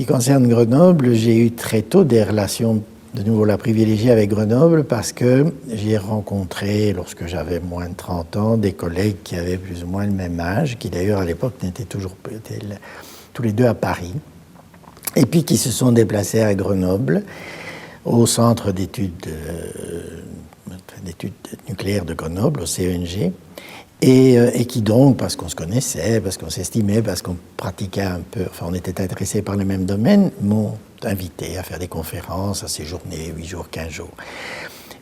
qui concerne Grenoble, j'ai eu très tôt des relations de nouveau la privilégiée avec Grenoble parce que j'ai rencontré, lorsque j'avais moins de 30 ans, des collègues qui avaient plus ou moins le même âge, qui d'ailleurs à l'époque étaient tous les deux à Paris, et puis qui se sont déplacés à Grenoble, au centre d'études nucléaires de Grenoble, au CENG, et qui donc, parce qu'on se connaissait, parce qu'on s'estimait, parce qu'on pratiquait un peu, enfin on était intéressés par le même domaine, m'ont invité à faire des conférences, à séjourner 8 jours, 15 jours.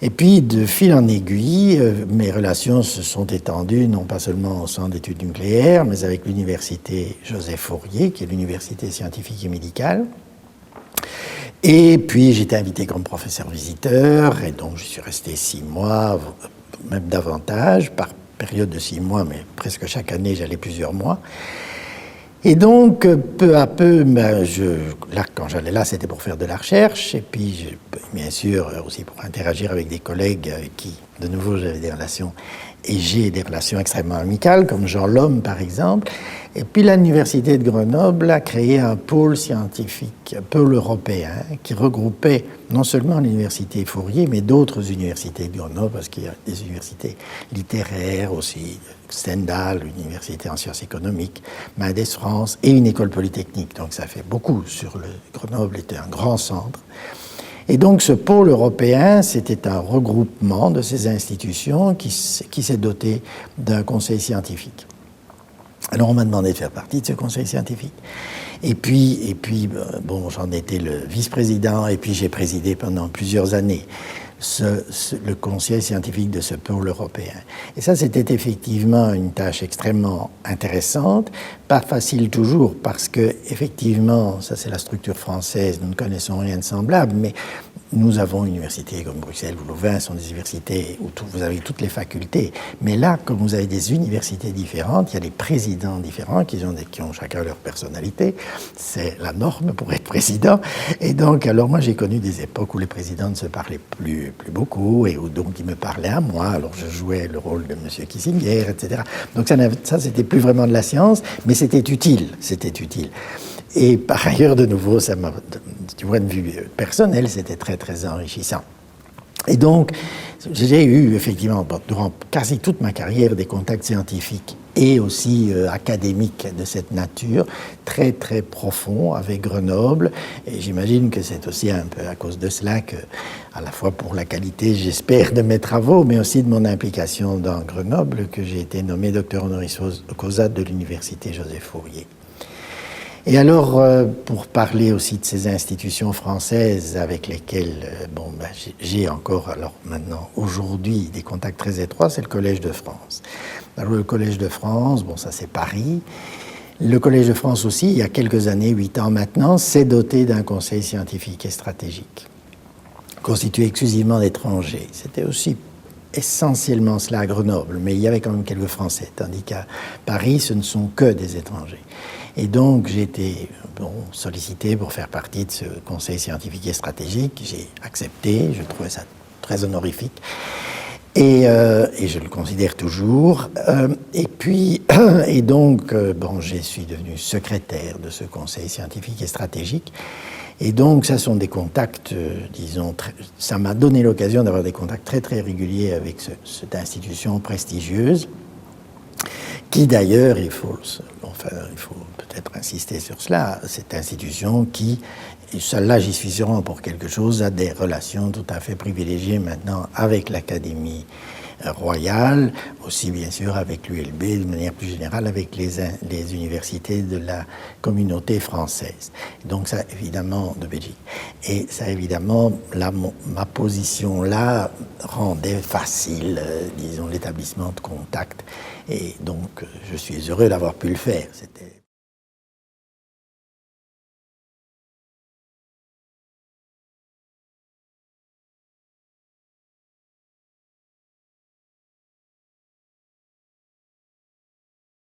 Et puis, de fil en aiguille, mes relations se sont étendues, non pas seulement au centre d'études nucléaires, mais avec l'université Joseph Fourier, qui est l'université scientifique et médicale. Et puis, j'étais invité comme professeur visiteur, et donc je suis resté 6 mois, même davantage, par période de 6 mois, mais presque chaque année, j'allais plusieurs mois. Et donc, peu à peu, là, quand j'allais là, c'était pour faire de la recherche, et puis, bien sûr, aussi pour interagir avec des collègues avec qui, de nouveau, j'avais des relations, et j'ai des relations extrêmement amicales, comme Jean Lhomme, par exemple. Et puis, l'Université de Grenoble a créé un pôle scientifique, un pôle européen, qui regroupait non seulement l'Université Fourier, mais d'autres universités de Grenoble, parce qu'il y a des universités littéraires aussi, Stendhal, l'université en sciences économiques, Mendes France, et une école polytechnique. Donc ça fait beaucoup sur le Grenoble, était un grand centre. Et donc ce pôle européen, c'était un regroupement de ces institutions qui s'est doté d'un conseil scientifique. Alors on m'a demandé de faire partie de ce conseil scientifique. Et puis bon, j'en étais le vice-président, et puis j'ai présidé pendant plusieurs années le conseil scientifique de ce pôle européen. Et ça, c'était effectivement une tâche extrêmement intéressante, pas facile toujours, parce que effectivement, ça c'est la structure française, nous ne connaissons rien de semblable, mais nous avons une université comme Bruxelles ou Louvain, sont des universités où vous avez toutes les facultés. Mais là, comme vous avez des universités différentes, il y a des présidents différents qui ont chacun leur personnalité. C'est la norme pour être président. Et donc, alors moi, j'ai connu des époques où les présidents ne se parlaient plus beaucoup, et où donc ils me parlaient à moi. Alors je jouais le rôle de M. Kissinger, etc. Donc ça c'était plus vraiment de la science, mais c'était utile. Et par ailleurs, de nouveau, ça m'a, du point de vue personnel, c'était très, très enrichissant. Et donc, j'ai eu effectivement, durant quasi toute ma carrière, des contacts scientifiques et aussi académiques de cette nature, très, très profonds avec Grenoble. Et j'imagine que c'est aussi un peu à cause de cela que, à la fois pour la qualité, j'espère, de mes travaux, mais aussi de mon implication dans Grenoble, que j'ai été nommé docteur honoris causa de l'université Joseph Fourier. Et alors, pour parler aussi de ces institutions françaises avec lesquelles j'ai encore, alors maintenant, aujourd'hui, des contacts très étroits, c'est le Collège de France. Alors, le Collège de France, bon, ça c'est Paris. Le Collège de France aussi, il y a quelques années, 8 ans maintenant, s'est doté d'un conseil scientifique et stratégique, constitué exclusivement d'étrangers. C'était aussi essentiellement cela à Grenoble, mais il y avait quand même quelques Français, tandis qu'à Paris, ce ne sont que des étrangers. Et donc, j'ai été sollicité pour faire partie de ce conseil scientifique et stratégique. J'ai accepté, je trouvais ça très honorifique. Et je le considère toujours. Et donc, je suis devenu secrétaire de ce conseil scientifique et stratégique. Et donc, ça sont des contacts, ça m'a donné l'occasion d'avoir des contacts très, très réguliers avec cette institution prestigieuse, qui d'ailleurs, il faut peut-être insister sur cela, cette institution qui, là j'y suis sûrement pour quelque chose, a des relations tout à fait privilégiées maintenant avec l'Académie royale, aussi bien sûr avec l'ULB, de manière plus générale avec les universités de la communauté française. Donc ça évidemment de Belgique. Et ça évidemment, ma position là rendait facile, disons, l'établissement de contact. Et donc je suis heureux d'avoir pu le faire. C'était